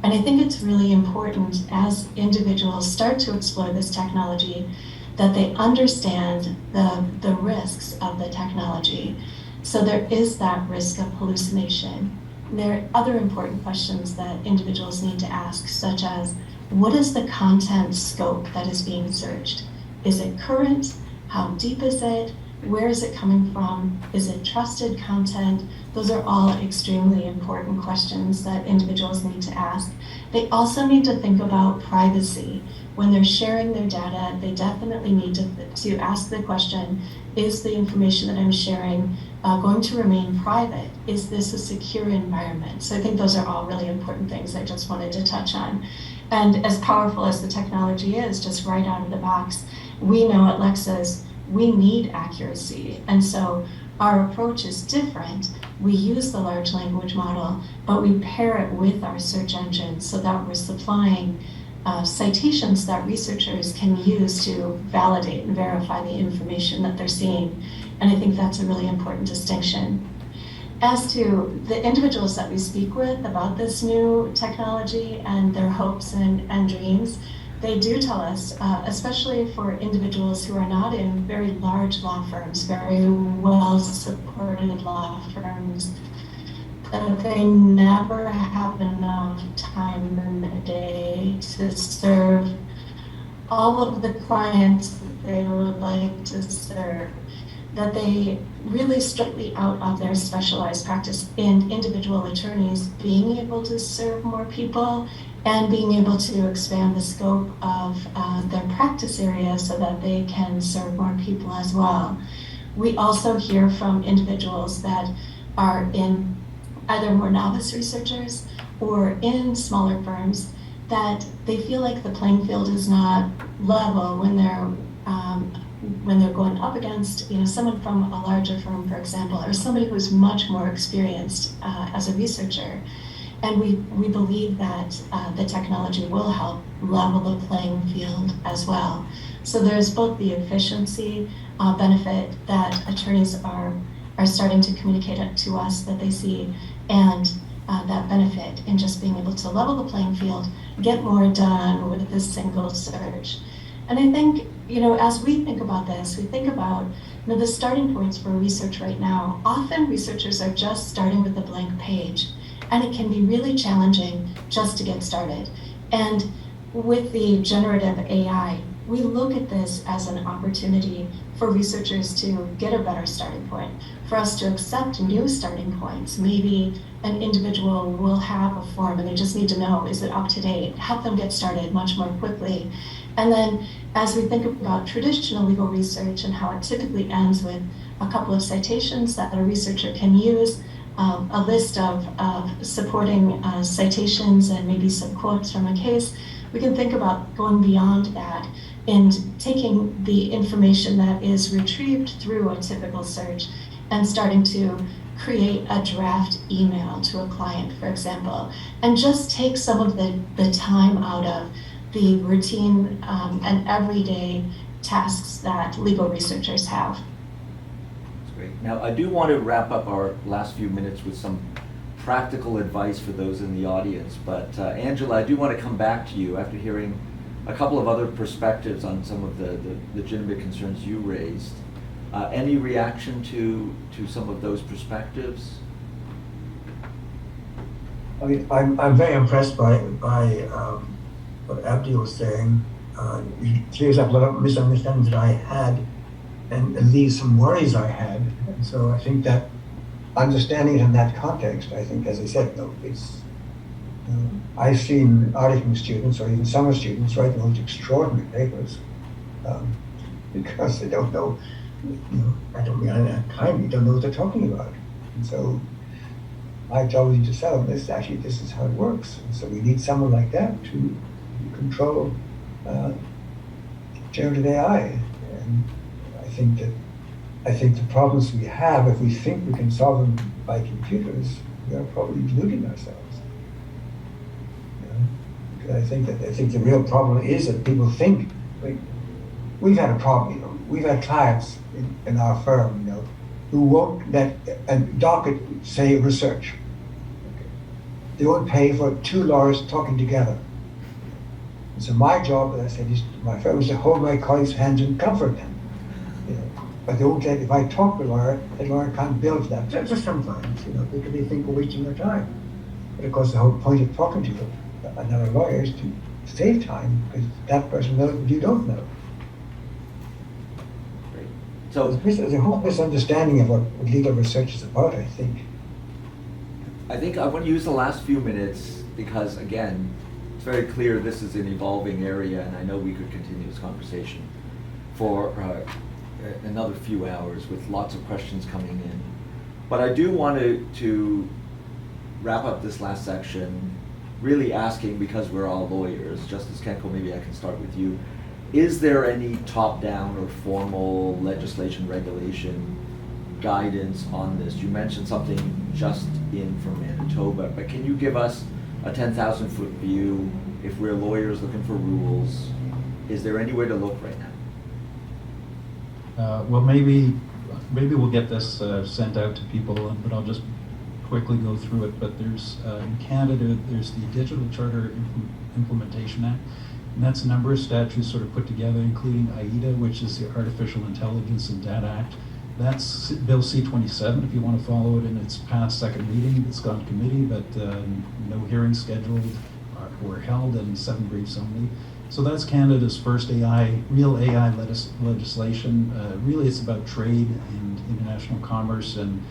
And I think it's really important as individuals start to explore this technology that they understand the risks of the technology. So there is that risk of hallucination. There are other important questions that individuals need to ask, such as, what is the content scope that is being searched? Is it current? How deep is it? Where is it coming from? Is it trusted content? Those are all extremely important questions that individuals need to ask. They also need to think about privacy. When they're sharing their data, they definitely need to ask the question, is the information that I'm sharing going to remain private? Is this a secure environment? So I think those are all really important things I just wanted to touch on. And as powerful as the technology is, just right out of the box, we know at Lexis, we need accuracy. And so our approach is different. We use the large language model, but we pair it with our search engine so that we're supplying citations that researchers can use to validate and verify the information that they're seeing. And I think that's a really important distinction. As to the individuals that we speak with about this new technology and their hopes and dreams, they do tell us, especially for individuals who are not in very large law firms, very well-supported law firms, that they never have enough time in the day to serve all of the clients that they would like to serve, that they really strictly out of their specialized practice in individual attorneys being able to serve more people and being able to expand the scope of their practice area so that they can serve more people as well. We also hear from individuals that are in either more novice researchers or in smaller firms that they feel like the playing field is not level when they're going up against someone from a larger firm, for example, or somebody who's much more experienced as a researcher. And we believe that the technology will help level the playing field as well. So there's both the efficiency benefit that attorneys are starting to communicate to us that they see, and that benefit in just being able to level the playing field, get more done with this single search. And I think, as we think about this, we think about the starting points for research right now. Often researchers are just starting with a blank page, and it can be really challenging just to get started. And with the generative AI, we look at this as an opportunity for researchers to get a better starting point, for us to accept new starting points. Maybe an individual will have a form and they just need to know, is it up to date? Help them get started much more quickly. And then as we think about traditional legal research and how it typically ends with a couple of citations that a researcher can use, a list of supporting citations and maybe some quotes from a case, we can think about going beyond that and taking the information that is retrieved through a typical search and starting to create a draft email to a client, for example, and just take some of the time out of the routine and everyday tasks that legal researchers have. That's great. Now, I do want to wrap up our last few minutes with some practical advice for those in the audience, but Angela, I do want to come back to you after hearing a couple of other perspectives on some of the legitimate concerns you raised. Any reaction to some of those perspectives? I mean, I'm very impressed by what Abdi was saying. He clears up a lot of misunderstandings that I had and leaves some worries I had. And so I think that understanding it in that context, I think, as I said, I've seen auditing students or even summer students write the most extraordinary papers because they don't know, I don't mean kindly, don't know what they're talking about. And so my job is to tell them this is how it works. And so we need someone like that to control generative AI. And I think the problems we have, if we think we can solve them by computers, we are probably deluding ourselves. Because I think the real problem is that people think, we've had a problem, we've had clients in our firm, who won't let a docket say research. Okay. They won't pay for two lawyers talking together. And so my job, as I said, my firm is to hold my colleagues' hands and comfort them. But they won't let, if I talk to a lawyer, the lawyer can't bill for that. Just sometimes, because they think we're wasting their time. But of course, the whole point of talking to another lawyer is to save time, because that person knows what you don't know. Great. So there's a whole misunderstanding of what legal research is about, I think. I think I want to use the last few minutes because, again, it's very clear this is an evolving area, and I know we could continue this conversation for another few hours with lots of questions coming in. But I do want to wrap up this last section really asking, because we're all lawyers, Justice Kenkel, maybe I can start with you. Is there any top-down or formal legislation, regulation, guidance on this? You mentioned something just in from Manitoba, but can you give us a 10,000-foot view if we're lawyers looking for rules? Is there any way to look right now? Well, maybe we'll get this sent out to people, but I'll just quickly go through it. But there's in Canada, there's the Digital Charter Implementation Act, and that's a number of statutes sort of put together, including AIDA, which is the Artificial Intelligence and Data Act. That's Bill C-27, if you want to follow it in its past second reading. It's gone to committee, but no hearings scheduled or held, and 7 briefs only. So that's Canada's first real AI legislation. Really, it's about trade and international commerce, and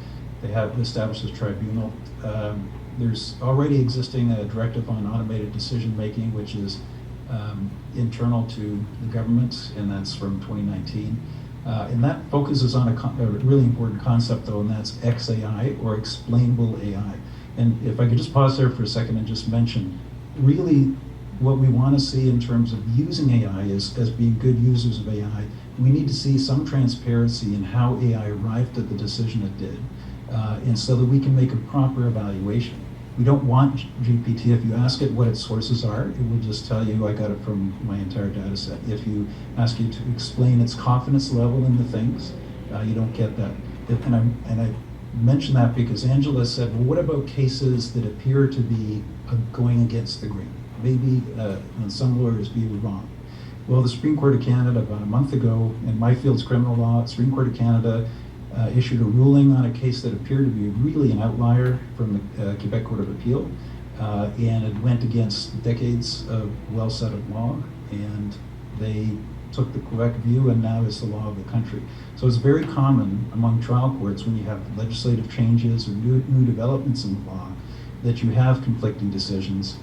they have established a tribunal. There's already existing a directive on automated decision-making, which is internal to the government, and that's from 2019. And that focuses on a really important concept, though, and that's XAI, or explainable AI. And if I could just pause there for a second and just mention, really, what we want to see in terms of using AI is, as being good users of AI, we need to see some transparency in how AI arrived at the decision it did, and so that we can make a proper evaluation. We don't want GPT, if you ask it what its sources are, it will just tell you, I got it from my entire data set. If you ask it to explain its confidence level in the things, you don't get that. And I mention that because Angela said, well, what about cases that appear to be going against the grain? Maybe, and some lawyers be wrong. Well, the Supreme Court of Canada, about a month ago, in my field's criminal law, the Supreme Court of Canada issued a ruling on a case that appeared to be really an outlier from the Quebec Court of Appeal, and it went against decades of well-settled law, and they took the Quebec view, and now it's the law of the country. So it's very common among trial courts when you have legislative changes or new developments in the law that you have conflicting decisions.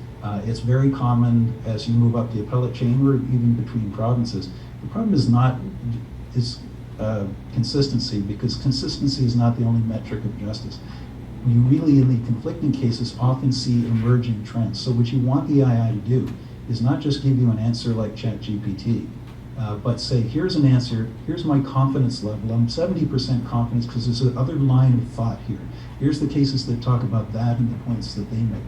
It's very common as you move up the appellate chain or even between provinces. The problem is consistency, because consistency is not the only metric of justice. You really, in the conflicting cases, often see emerging trends. So what you want the AI to do is not just give you an answer like ChatGPT, but say, here's an answer, here's my confidence level, I'm 70% confidence because there's another line of thought here. Here's the cases that talk about that and the points that they make.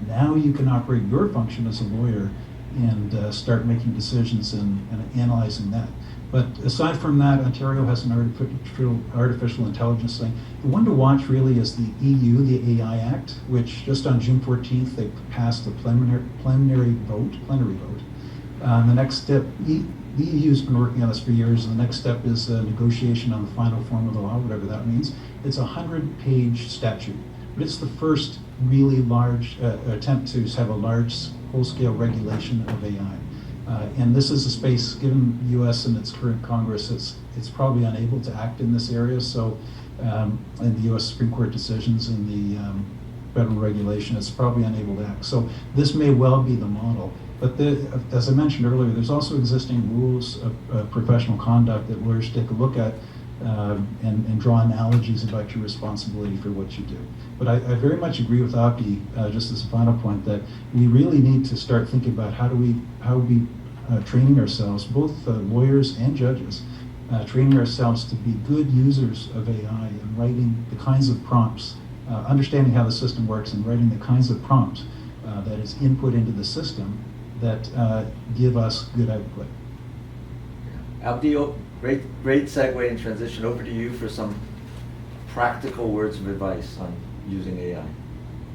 Now you can operate your function as a lawyer and start making decisions and analyzing that. But aside from that, Ontario has an artificial intelligence thing. The one to watch really is the EU, the AI Act, which just on June 14th, they passed the plenary vote. The next step, the EU's been working on this for years, and the next step is a negotiation on the final form of the law, whatever that means. It's a 100-page statute, but it's the first really large attempt to have a large, full-scale regulation of AI. And this is a space, given the U.S. and its current Congress, it's probably unable to act in this area. So, and the U.S. Supreme Court decisions and the federal regulation, it's probably unable to act. So this may well be the model. But as I mentioned earlier, there's also existing rules of professional conduct that lawyers take a look at and draw analogies about your responsibility for what you do. But I very much agree with Aki, just as a final point, that we really need to start thinking about how we training ourselves, both lawyers and judges, training ourselves to be good users of AI and writing the kinds of prompts, understanding how the system works and writing the kinds of prompts that is input into the system that give us good output. Abdi, great segue and transition. Over to you for some practical words of advice on using AI.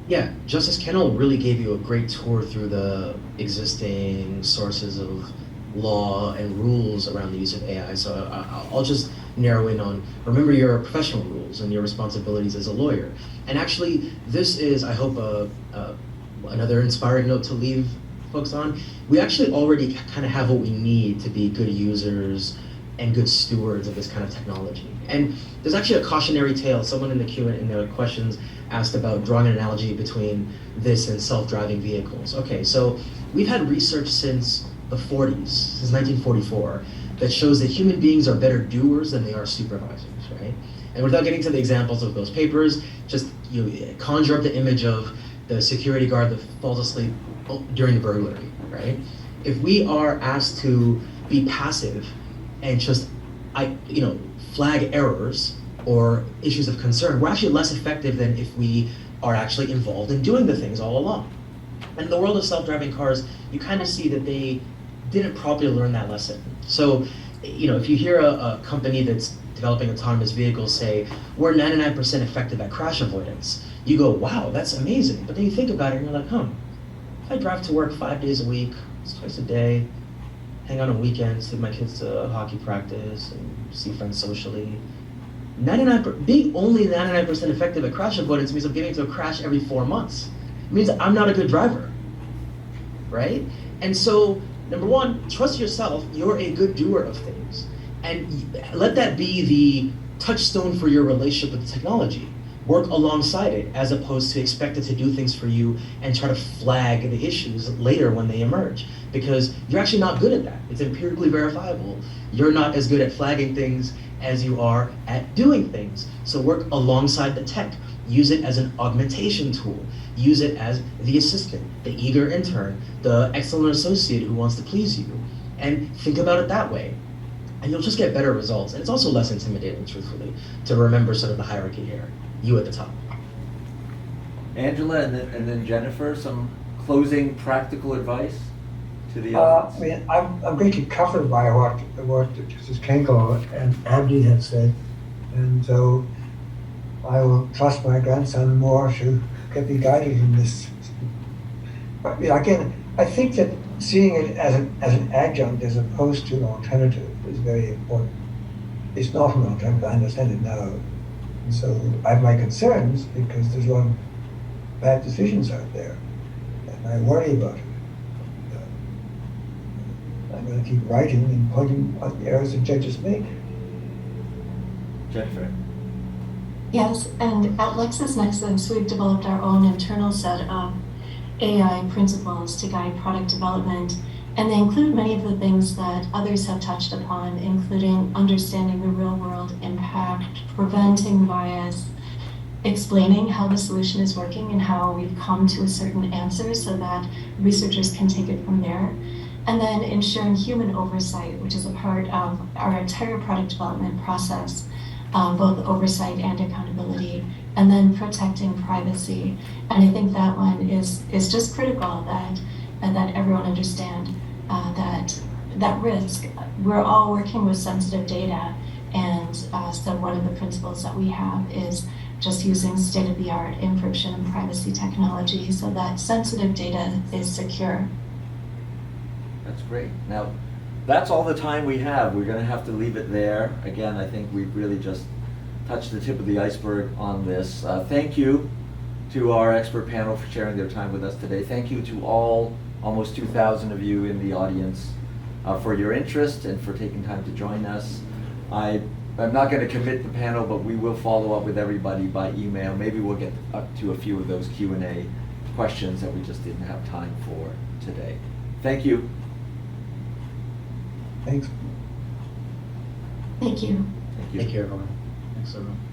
Yeah, Justice Kenkel really gave you a great tour through the existing sources of law and rules around the use of AI. So I'll just narrow in on, remember your professional rules and your responsibilities as a lawyer. And actually, this is, I hope, another inspiring note to leave folks on. We actually already kind of have what we need to be good users and good stewards of this kind of technology. And there's actually a cautionary tale. Someone in the Q&A in the questions asked about drawing an analogy between this and self-driving vehicles. Okay, so we've had research since the 40s, since 1944, that shows that human beings are better doers than they are supervisors, right? And without getting to the examples of those papers, just conjure up the image of the security guard that falls asleep during the burglary, right? If we are asked to be passive and just, flag errors or issues of concern, we're actually less effective than if we are actually involved in doing the things all along. And in the world of self-driving cars, you kind of see that they didn't properly learn that lesson. So, if you hear a company that's developing autonomous vehicles say, we're 99% effective at crash avoidance, you go, wow, that's amazing. But then you think about it and you're like, if I drive to work 5 days a week, it's twice a day, hang out on weekends, take my kids to hockey practice and see friends socially, being only 99% effective at crash avoidance means I'm getting into a crash every 4 months. It means I'm not a good driver, right? And so, number one, trust yourself, you're a good doer of things. And let that be the touchstone for your relationship with the technology. Work alongside it as opposed to expect it to do things for you and try to flag the issues later when they emerge. Because you're actually not good at that. It's empirically verifiable. You're not as good at flagging things as you are at doing things. So work alongside the tech. Use it as an augmentation tool. Use it as the assistant, the eager intern, the excellent associate who wants to please you. And think about it that way. And you'll just get better results. And it's also less intimidating, truthfully, to remember sort of the hierarchy here. You at the top. Angela and then Jennifer, some closing practical advice to the audience? I'm greatly covered by what Justice Kenkel and Abdi have said, and so I will trust my grandson more to get me guided in this. But again, I think that seeing it as an adjunct as opposed to an alternative is very important. It's not an alternative, I understand it now. So I have my concerns because there's a lot of bad decisions out there, and I worry about it. I'm going to keep writing and pointing out the errors that judges make. Jennifer? Yes, and at LexisNexis, we've developed our own internal set of AI principles to guide product development, and they include many of the things that others have touched upon, including understanding the real-world impact, preventing bias, explaining how the solution is working and how we've come to a certain answer so that researchers can take it from there, and then ensuring human oversight, which is a part of our entire product development process, both oversight and accountability, and then protecting privacy. And I think that one is just critical that everyone understand that risk. We're all working with sensitive data, and so one of the principles that we have is just using state-of-the-art encryption and privacy technology so that sensitive data is secure. That's great. Now, that's all the time we have. We're going to have to leave it there. Again, I think we've really just touched the tip of the iceberg on this. Thank you to our expert panel for sharing their time with us today. Thank you to all almost 2,000 of you in the audience for your interest and for taking time to join us. I I'm not going to commit the panel, but we will follow up with everybody by email. Maybe we'll get up to a few of those Q&A questions that we just didn't have time for today. Thank you. Thanks. Thank you. Thank you. Thank you, everyone. Thanks, everyone.